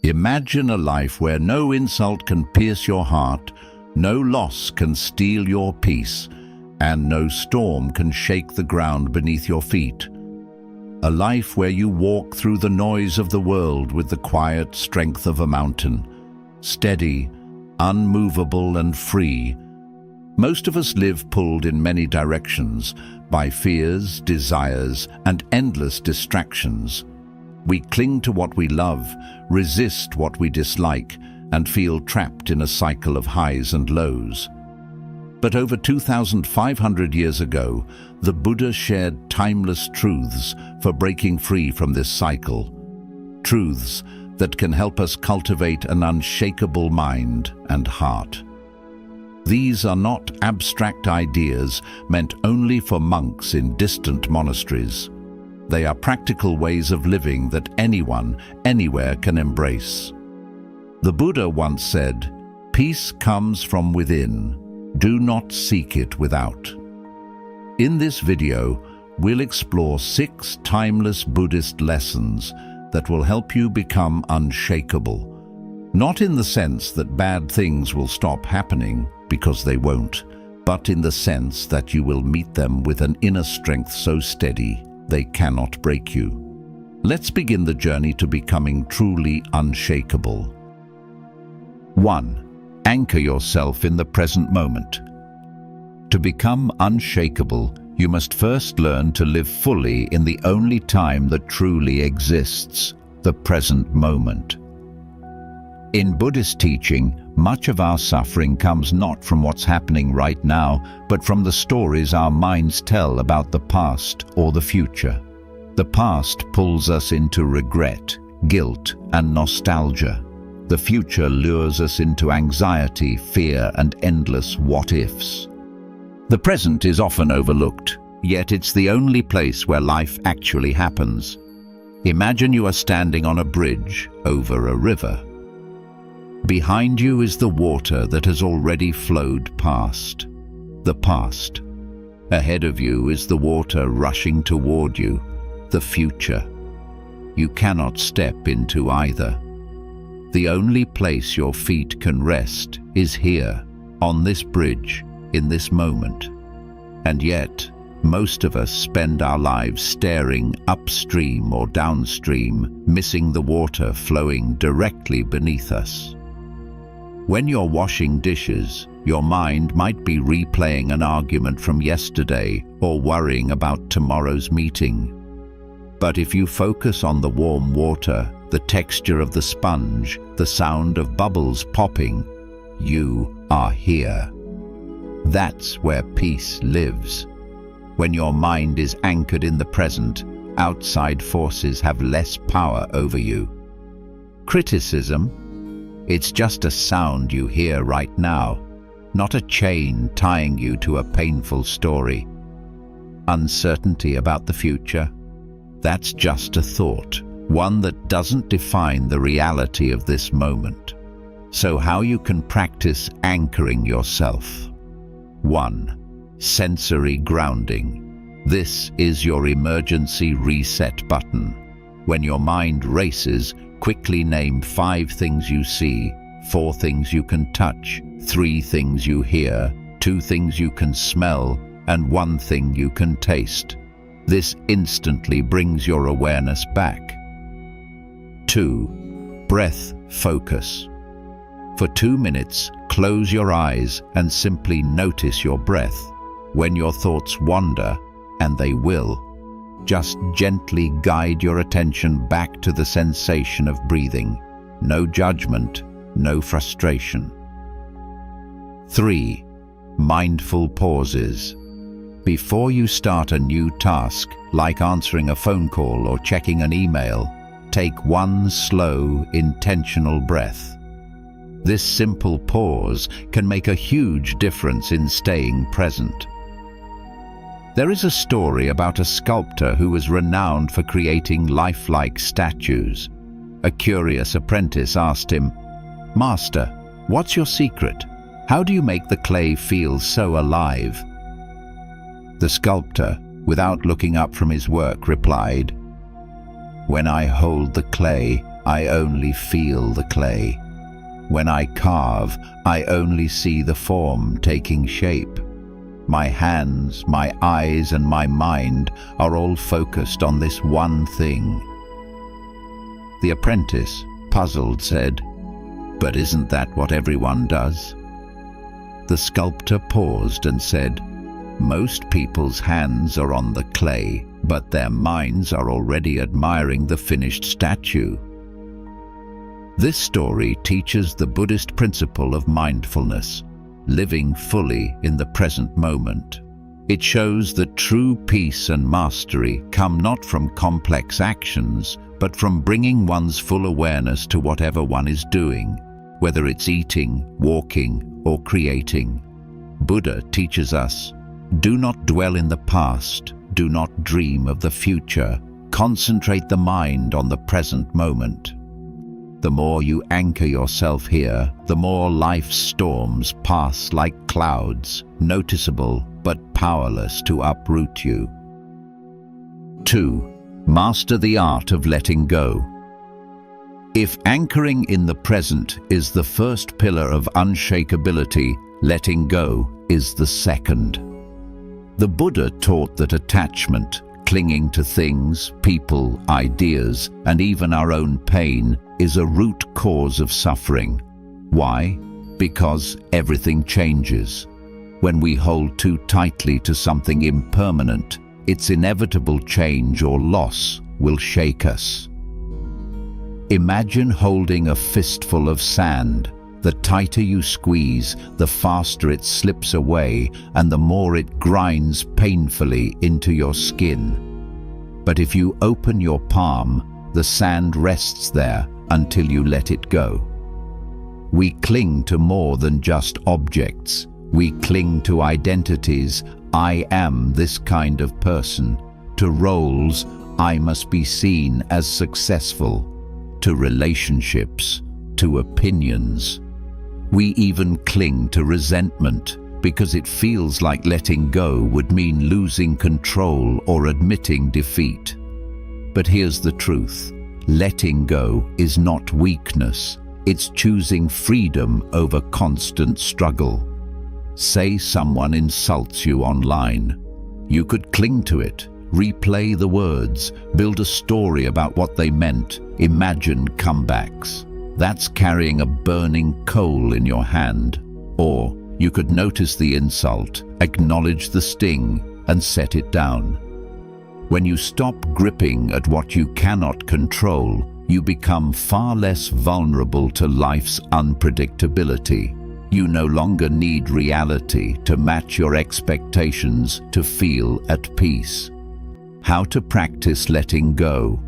Imagine a life where no insult can pierce your heart, no loss can steal your peace, and no storm can shake the ground beneath your feet. A life where you walk through the noise of the world with the quiet strength of a mountain, steady, unmovable and free. Most of us live pulled in many directions by fears, desires, and endless distractions. We cling to what we love, resist what we dislike, and feel trapped in a cycle of highs and lows. But over 2,500 years ago, the Buddha shared timeless truths for breaking free from this cycle. Truths that can help us cultivate an unshakable mind and heart. These are not abstract ideas meant only for monks in distant monasteries. They are practical ways of living that anyone, anywhere can embrace. The Buddha once said, "Peace comes from within. Do not seek it without." In this video, we'll explore 6 timeless Buddhist lessons that will help you become unshakable. Not in the sense that bad things will stop happening, because they won't, but in the sense that you will meet them with an inner strength so steady they cannot break you. Let's begin the journey to becoming truly unshakable. 1. Anchor yourself in the present moment. To become unshakable, you must first learn to live fully in the only time that truly exists, the present moment. In Buddhist teaching, much of our suffering comes not from what's happening right now, but from the stories our minds tell about the past or the future. The past pulls us into regret, guilt, and nostalgia. The future lures us into anxiety, fear, and endless what-ifs. The present is often overlooked, yet it's the only place where life actually happens. Imagine you are standing on a bridge over a river. Behind you is the water that has already flowed past, the past. Ahead of you is the water rushing toward you, the future. You cannot step into either. The only place your feet can rest is here, on this bridge, in this moment. And yet, most of us spend our lives staring upstream or downstream, missing the water flowing directly beneath us. When you're washing dishes, your mind might be replaying an argument from yesterday or worrying about tomorrow's meeting. But if you focus on the warm water, the texture of the sponge, the sound of bubbles popping, you are here. That's where peace lives. When your mind is anchored in the present, outside forces have less power over you. Criticism? It's just a sound you hear right now, not a chain tying you to a painful story. Uncertainty about the future? That's just a thought, one that doesn't define the reality of this moment. So how you can practice anchoring yourself. 1. Sensory grounding. This is your emergency reset button. When your mind races, quickly name 5 things you see, 4 things you can touch, 3 things you hear, 2 things you can smell, and 1 thing you can taste. This instantly brings your awareness back. 2. Breath focus. For 2 minutes, close your eyes and simply notice your breath. When your thoughts wander, and they will, just gently guide your attention back to the sensation of breathing. No judgment, no frustration. 3. Mindful pauses. Before you start a new task, like answering a phone call or checking an email, take 1 slow, intentional breath. This simple pause can make a huge difference in staying present. There is a story about a sculptor who was renowned for creating lifelike statues. A curious apprentice asked him, "Master, what's your secret? How do you make the clay feel so alive?" The sculptor, without looking up from his work, replied, "When I hold the clay, I only feel the clay. When I carve, I only see the form taking shape. My hands, my eyes, and my mind are all focused on this one thing. The apprentice, puzzled, said, "But isn't that what everyone does?" The sculptor paused and said, "Most people's hands are on the clay, but their minds are already admiring the finished statue." This story teaches the Buddhist principle of mindfulness, living fully in the present moment. It shows that true peace and mastery come not from complex actions, but from bringing one's full awareness to whatever one is doing, whether it's eating, walking, or creating. Buddha teaches us, do not dwell in the past, do not dream of the future, concentrate the mind on the present moment. The more you anchor yourself here, the more life's storms pass like clouds, noticeable but powerless to uproot you. 2. Master the art of letting go. If anchoring in the present is the first pillar of unshakability, letting go is the second. The Buddha taught that attachment, clinging to things, people, ideas, and even our own pain, is a root cause of suffering. Why? Because everything changes. When we hold too tightly to something impermanent, its inevitable change or loss will shake us. Imagine holding a fistful of sand. The tighter you squeeze, the faster it slips away, and the more it grinds painfully into your skin. But if you open your palm, the sand rests there until you let it go. We cling to more than just objects. We cling to identities. I am this kind of person. To roles, I must be seen as successful. To relationships, to opinions. We even cling to resentment because it feels like letting go would mean losing control or admitting defeat. But here's the truth. Letting go is not weakness. It's choosing freedom over constant struggle. Say someone insults you online. You could cling to it, replay the words, build a story about what they meant, imagine comebacks. That's carrying a burning coal in your hand. Or you could notice the insult, acknowledge the sting, and set it down. When you stop gripping at what you cannot control, you become far less vulnerable to life's unpredictability. You no longer need reality to match your expectations to feel at peace. How to practice letting go.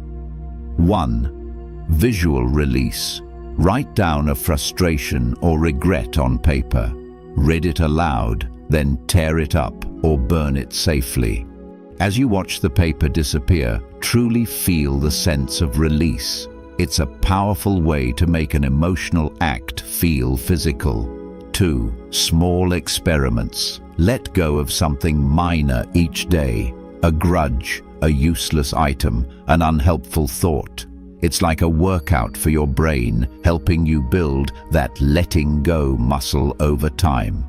1. Visual release. Write down a frustration or regret on paper. Read it aloud, then tear it up or burn it safely. As you watch the paper disappear, truly feel the sense of release. It's a powerful way to make an emotional act feel physical. 2. Small experiments. Let go of something minor each day. A grudge, a useless item, an unhelpful thought. It's like a workout for your brain, helping you build that letting go muscle over time.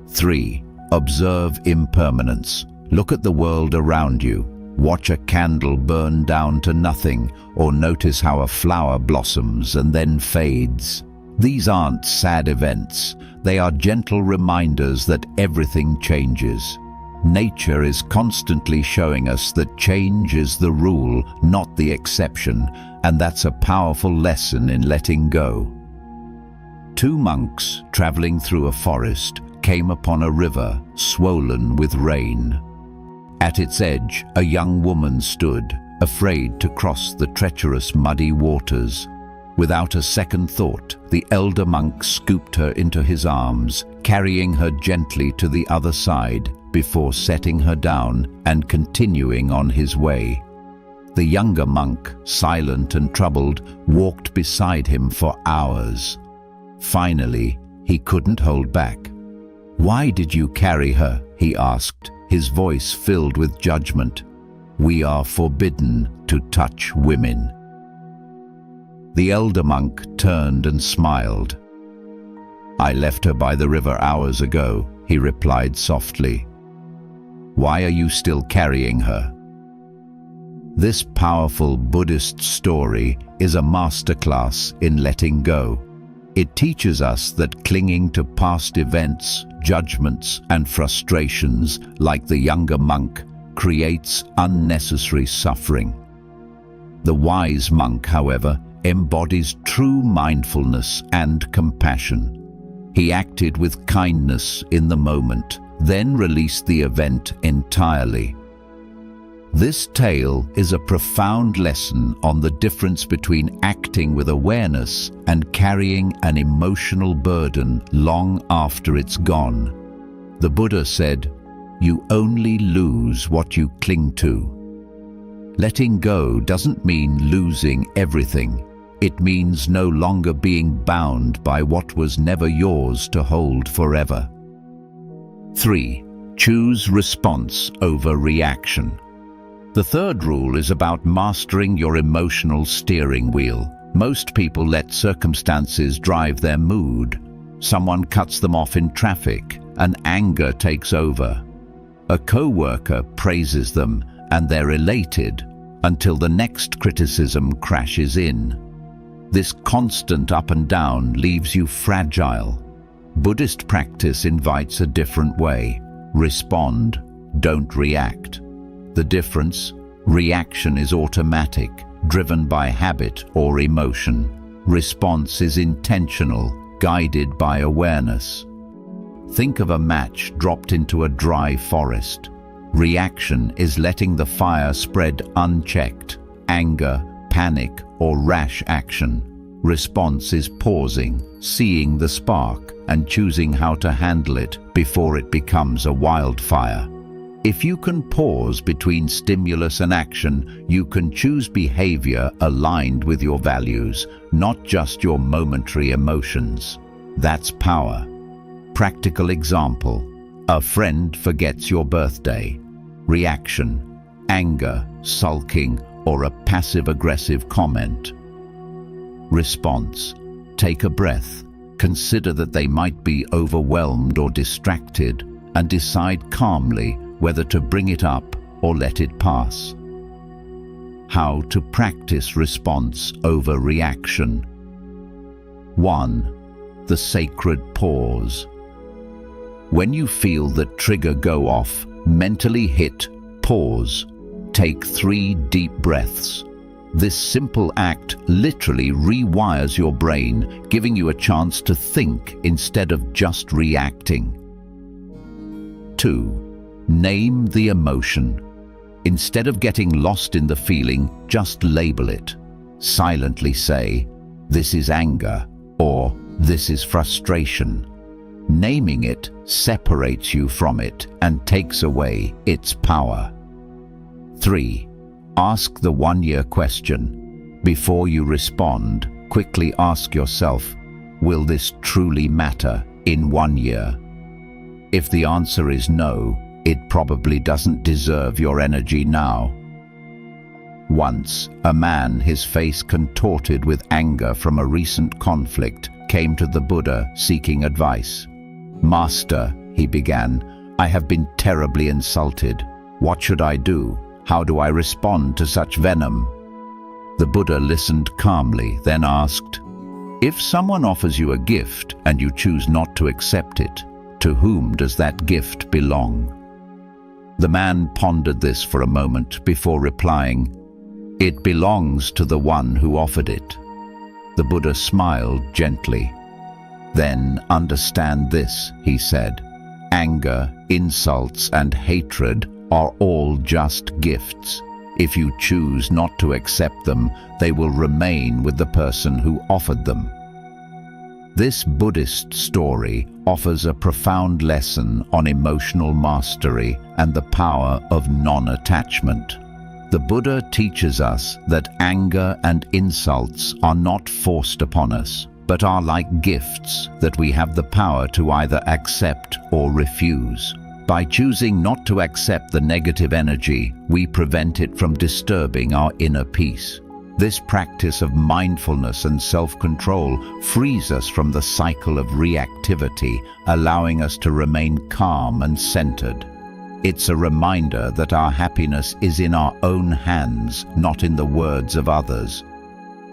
3. Observe impermanence. Look at the world around you. Watch a candle burn down to nothing, or notice how a flower blossoms and then fades. These aren't sad events. They are gentle reminders that everything changes. Nature is constantly showing us that change is the rule, not the exception, and that's a powerful lesson in letting go. 2 monks traveling through a forest came upon a river swollen with rain. At its edge, a young woman stood, afraid to cross the treacherous muddy waters. Without a second thought, the elder monk scooped her into his arms, carrying her gently to the other side before setting her down and continuing on his way. The younger monk, silent and troubled, walked beside him for hours. Finally, he couldn't hold back. "Why did you carry her?" he asked, his voice filled with judgment. "We are forbidden to touch women." The elder monk turned and smiled. "I left her by the river hours ago," he replied softly. "Why are you still carrying her?" This powerful Buddhist story is a masterclass in letting go. It teaches us that clinging to past events, judgments, and frustrations, like the younger monk, creates unnecessary suffering. The wise monk, however, embodies true mindfulness and compassion. He acted with kindness in the moment, then released the event entirely. This tale is a profound lesson on the difference between acting with awareness and carrying an emotional burden long after it's gone. The Buddha said, "You only lose what you cling to." Letting go doesn't mean losing everything. It means no longer being bound by what was never yours to hold forever. 3. Choose response over reaction. The third rule is about mastering your emotional steering wheel. Most people let circumstances drive their mood. Someone cuts them off in traffic, and anger takes over. A co-worker praises them, and they're elated until the next criticism crashes in. This constant up and down leaves you fragile. Buddhist practice invites a different way. Respond, don't react. The difference? Reaction is automatic, driven by habit or emotion. Response is intentional, guided by awareness. Think of a match dropped into a dry forest. Reaction is letting the fire spread unchecked. Anger, panic, or rash action. Response is pausing, seeing the spark, and choosing how to handle it before it becomes a wildfire. If you can pause between stimulus and action, you can choose behavior aligned with your values, not just your momentary emotions. That's power. Practical example. A friend forgets your birthday. Reaction: anger, sulking, or a passive-aggressive comment. Response: take a breath. Consider that they might be overwhelmed or distracted, and decide calmly whether to bring it up or let it pass. How to practice response over reaction. 1. The sacred pause. When you feel the trigger go off, mentally hit pause. Take 3 deep breaths. This simple act literally rewires your brain, giving you a chance to think instead of just reacting. 2. Name the emotion. Instead of getting lost in the feeling, just label it. Silently say, "This is anger," or "This is frustration." Naming it separates you from it and takes away its power. 3. Ask the one-year question. Before you respond, quickly ask yourself, will this truly matter in 1 year? If the answer is no, it probably doesn't deserve your energy now. Once, a man, his face contorted with anger from a recent conflict, came to the Buddha seeking advice. "Master," he began, "I have been terribly insulted. What should I do? How do I respond to such venom?" The Buddha listened calmly, then asked, "If someone offers you a gift and you choose not to accept it, to whom does that gift belong?" The man pondered this for a moment before replying, "It belongs to the one who offered it." The Buddha smiled gently. "Then understand this," he said. "Anger, insults, and hatred are all just gifts. If you choose not to accept them, they will remain with the person who offered them." This Buddhist story offers a profound lesson on emotional mastery and the power of non-attachment. The Buddha teaches us that anger and insults are not forced upon us, but are like gifts that we have the power to either accept or refuse. By choosing not to accept the negative energy, we prevent it from disturbing our inner peace. This practice of mindfulness and self-control frees us from the cycle of reactivity, allowing us to remain calm and centered. It's a reminder that our happiness is in our own hands, not in the words of others.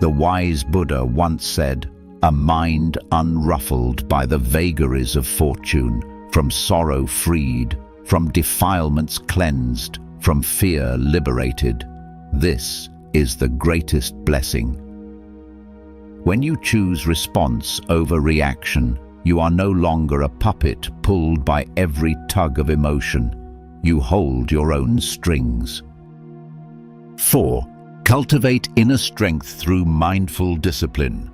The wise Buddha once said, "A mind unruffled by the vagaries of fortune, from sorrow freed, from defilements cleansed, from fear liberated. This is the greatest blessing." When you choose response over reaction, you are no longer a puppet pulled by every tug of emotion. You hold your own strings. 4. Cultivate inner strength through mindful discipline.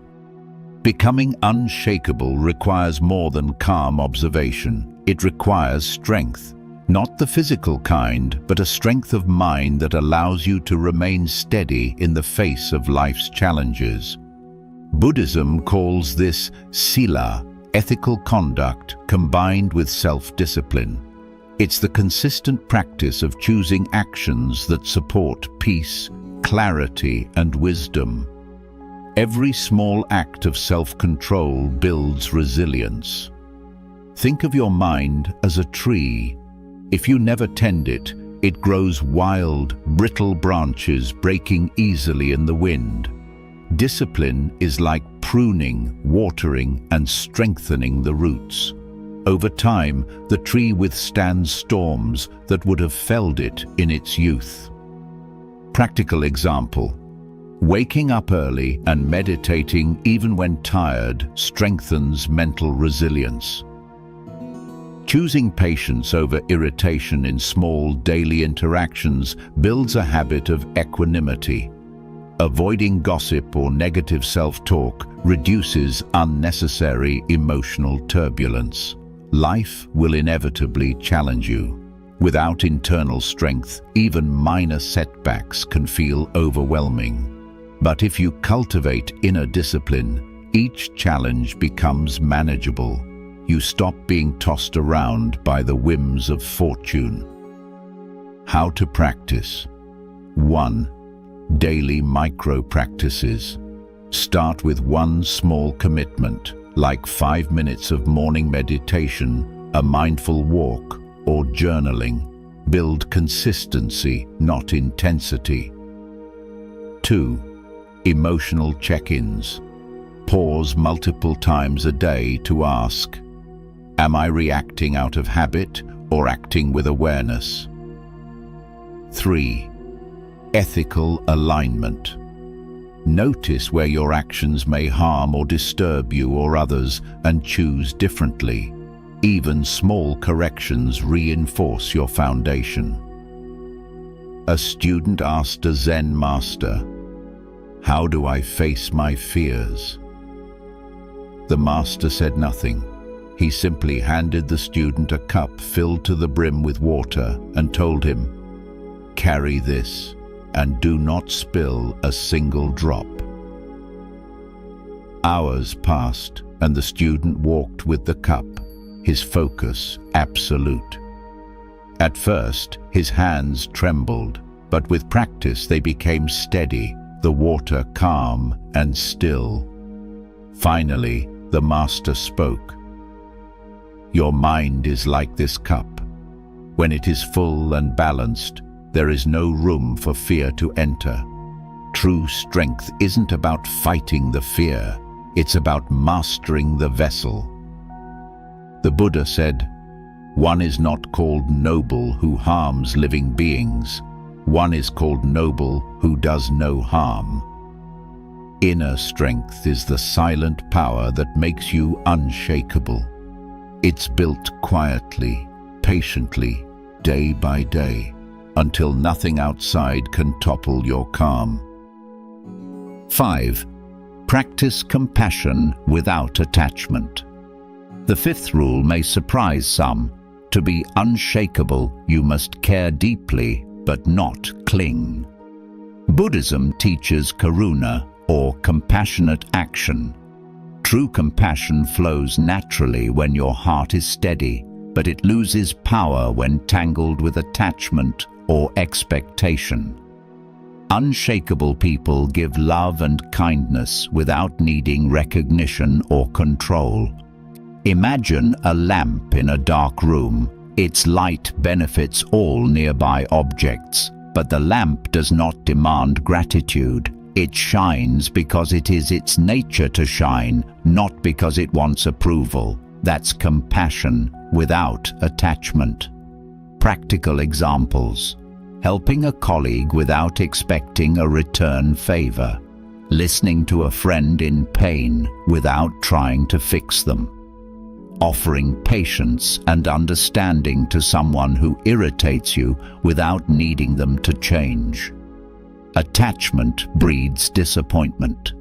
Becoming unshakable requires more than calm observation. It requires strength. Not the physical kind, but a strength of mind that allows you to remain steady in the face of life's challenges. Buddhism calls this sila, ethical conduct combined with self-discipline. It's the consistent practice of choosing actions that support peace, clarity, and wisdom. Every small act of self-control builds resilience. Think of your mind as a tree. If you never tend it, it grows wild, brittle branches breaking easily in the wind. Discipline is like pruning, watering, and strengthening the roots. Over time, the tree withstands storms that would have felled it in its youth. Practical example: waking up early and meditating even when tired strengthens mental resilience. Choosing patience over irritation in small daily interactions builds a habit of equanimity. Avoiding gossip or negative self-talk reduces unnecessary emotional turbulence. Life will inevitably challenge you. Without internal strength, even minor setbacks can feel overwhelming. But if you cultivate inner discipline, each challenge becomes manageable. You stop being tossed around by the whims of fortune. How to practice. 1. Daily micro-practices. Start with one small commitment, like 5 minutes of morning meditation, a mindful walk, or journaling. Build consistency, not intensity. 2. Emotional check-ins. Pause multiple times a day to ask, am I reacting out of habit or acting with awareness? 3. Ethical alignment. Notice where your actions may harm or disturb you or others and choose differently. Even small corrections reinforce your foundation. A student asked a Zen master, "How do I face my fears?" The master said nothing. He simply handed the student a cup filled to the brim with water and told him, "Carry this and do not spill a single drop." Hours passed and the student walked with the cup, his focus absolute. At first, his hands trembled, but with practice they became steady, the water calm and still. Finally, the master spoke. "Your mind is like this cup. When it is full and balanced, there is no room for fear to enter. True strength isn't about fighting the fear, it's about mastering the vessel." The Buddha said, "One is not called noble who harms living beings. One is called noble who does no harm." Inner strength is the silent power that makes you unshakable. It's built quietly, patiently, day by day, until nothing outside can topple your calm. 5. Practice compassion without attachment. The fifth rule may surprise some. To be unshakable, you must care deeply, but not cling. Buddhism teaches karuna, or compassionate action. True compassion flows naturally when your heart is steady, but it loses power when tangled with attachment or expectation. Unshakable people give love and kindness without needing recognition or control. Imagine a lamp in a dark room. Its light benefits all nearby objects, but the lamp does not demand gratitude. It shines because it is its nature to shine, not because it wants approval. That's compassion without attachment. Practical examples: helping a colleague without expecting a return favor, listening to a friend in pain without trying to fix them, offering patience and understanding to someone who irritates you without needing them to change. Attachment breeds disappointment.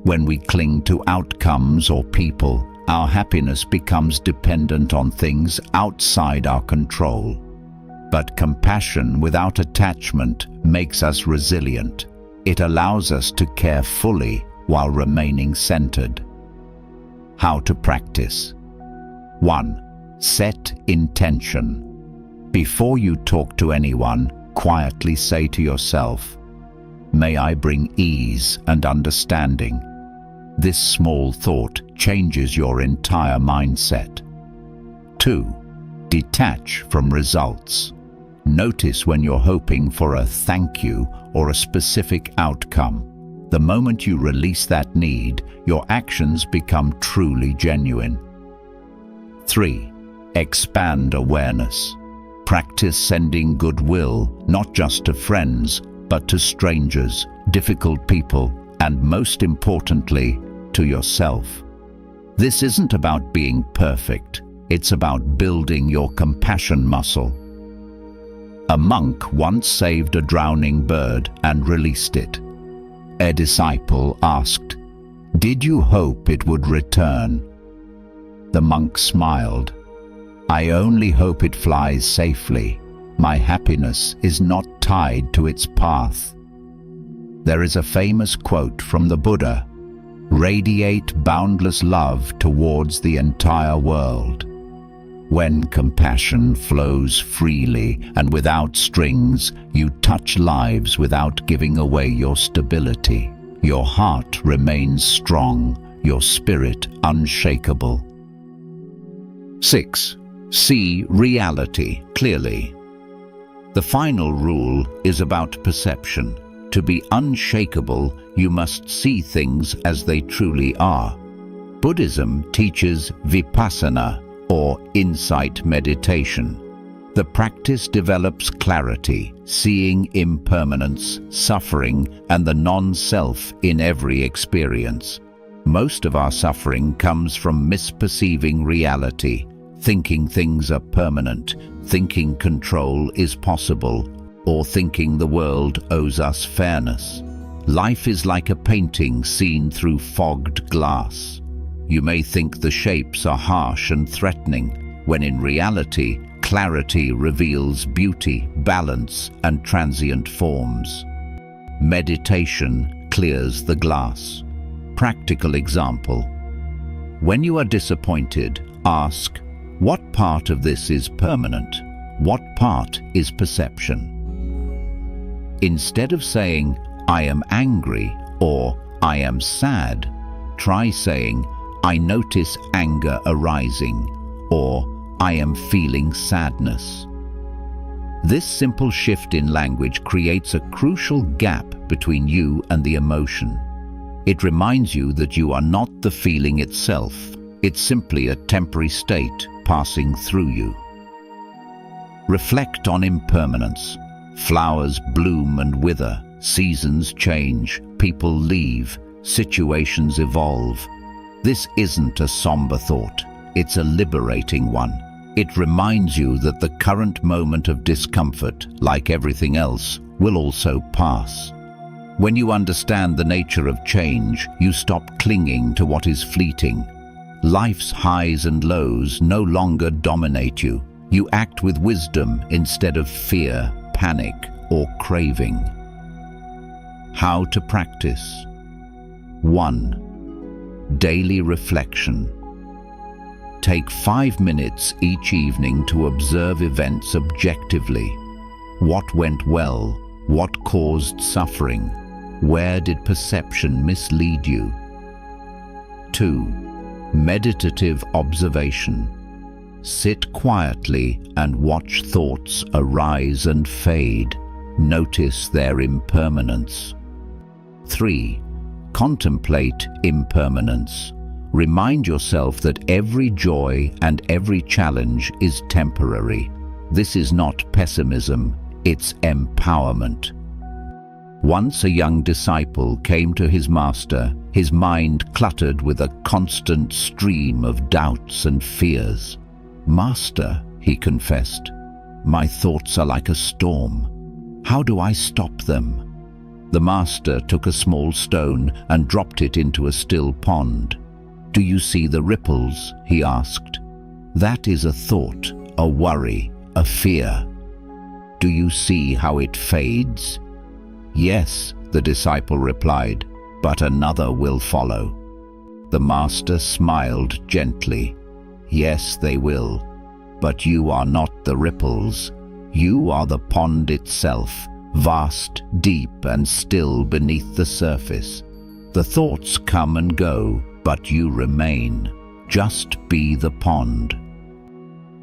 When we cling to outcomes or people, our happiness becomes dependent on things outside our control. But compassion without attachment makes us resilient. It allows us to care fully while remaining centered. How to practice. 1. Set intention. Before you talk to anyone, quietly say to yourself, "May I bring ease and understanding." This small thought changes your entire mindset. 2. Detach from results. Notice when you're hoping for a thank you or a specific outcome. The moment you release that need, your actions become truly genuine. 3. Expand awareness. Practice sending goodwill, not just to friends, but to strangers, difficult people, and most importantly, to yourself. This isn't about being perfect. It's about building your compassion muscle. A monk once saved a drowning bird and released it. A disciple asked, "Did you hope it would return?" The monk smiled. "I only hope it flies safely. My happiness is not tied to its path." There is a famous quote from the Buddha: "Radiate boundless love towards the entire world." When compassion flows freely and without strings, you touch lives without giving away your stability. Your heart remains strong, your spirit unshakable. 6. See reality clearly. The final rule is about perception. To be unshakable, you must see things as they truly are. Buddhism teaches vipassana, or insight meditation. The practice develops clarity, seeing impermanence, suffering, and the non-self in every experience. Most of our suffering comes from misperceiving reality, thinking things are permanent, thinking control is possible, or thinking the world owes us fairness. Life is like a painting seen through fogged glass. You may think the shapes are harsh and threatening, when in reality, clarity reveals beauty, balance, and transient forms. Meditation clears the glass. Practical example. When you are disappointed, ask, what part of this is permanent? What part is perception? Instead of saying, "I am angry" or "I am sad," try saying, "I notice anger arising," or "I am feeling sadness." This simple shift in language creates a crucial gap between you and the emotion. It reminds you that you are not the feeling itself. It's simply a temporary state passing through you. Reflect on impermanence. Flowers bloom and wither, seasons change, people leave, situations evolve. This isn't a somber thought, it's a liberating one. It reminds you that the current moment of discomfort, like everything else, will also pass. When you understand the nature of change, you stop clinging to what is fleeting. Life's highs and lows no longer dominate you. You act with wisdom instead of fear, panic, or craving. How to practice. 1. Daily reflection. Take 5 minutes each evening to observe events objectively. What went well? What caused suffering? Where did perception mislead you? 2. Meditative observation. Sit quietly and watch thoughts arise and fade. Notice their impermanence. 3. Contemplate impermanence. Remind yourself that every joy and every challenge is temporary. This is not pessimism, it's empowerment. Once a young disciple came to his master, his mind cluttered with a constant stream of doubts and fears. "Master," he confessed, "my thoughts are like a storm. How do I stop them?" The master took a small stone and dropped it into a still pond. "Do you see the ripples?" he asked. "That is a thought, a worry, a fear. Do you see how it fades?" "Yes," the disciple replied, "but another will follow." The master smiled gently. "Yes, they will, but you are not the ripples. You are the pond itself, vast, deep, and still beneath the surface. The thoughts come and go, but you remain. Just be the pond."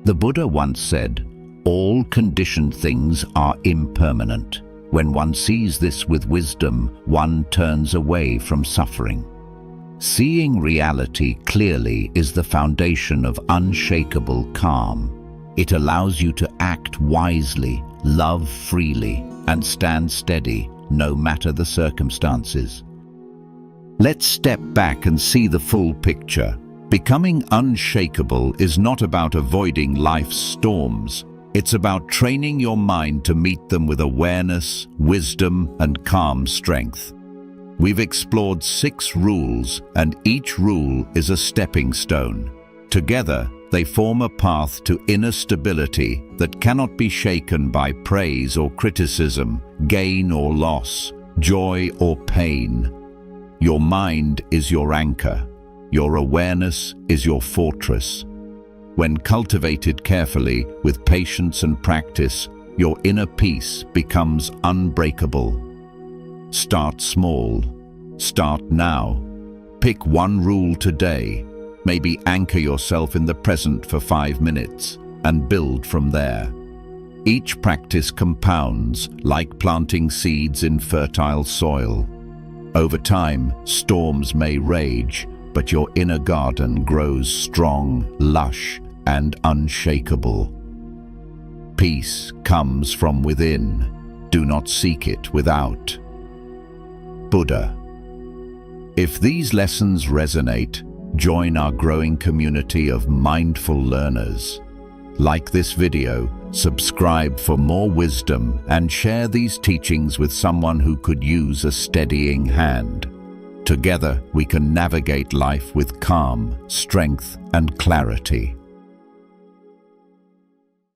The Buddha once said, "All conditioned things are impermanent." When one sees this with wisdom, one turns away from suffering. Seeing reality clearly is the foundation of unshakable calm. It allows you to act wisely, love freely, and stand steady, no matter the circumstances. Let's step back and see the full picture. Becoming unshakable is not about avoiding life's storms. It's about training your mind to meet them with awareness, wisdom, and calm strength. We've explored 6 rules, and each rule is a stepping stone. Together, they form a path to inner stability that cannot be shaken by praise or criticism, gain or loss, joy or pain. Your mind is your anchor. Your awareness is your fortress. When cultivated carefully, with patience and practice, your inner peace becomes unbreakable. Start small. Start now. Pick one rule today. Maybe anchor yourself in the present for 5 minutes and build from there. Each practice compounds, like planting seeds in fertile soil. Over time, storms may rage, but your inner garden grows strong, lush, and unshakable. Peace comes from within. Do not seek it without. Buddha. If these lessons resonate, join our growing community of mindful learners. Like this video, subscribe for more wisdom, and share these teachings with someone who could use a steadying hand. Together, we can navigate life with calm, strength, and clarity.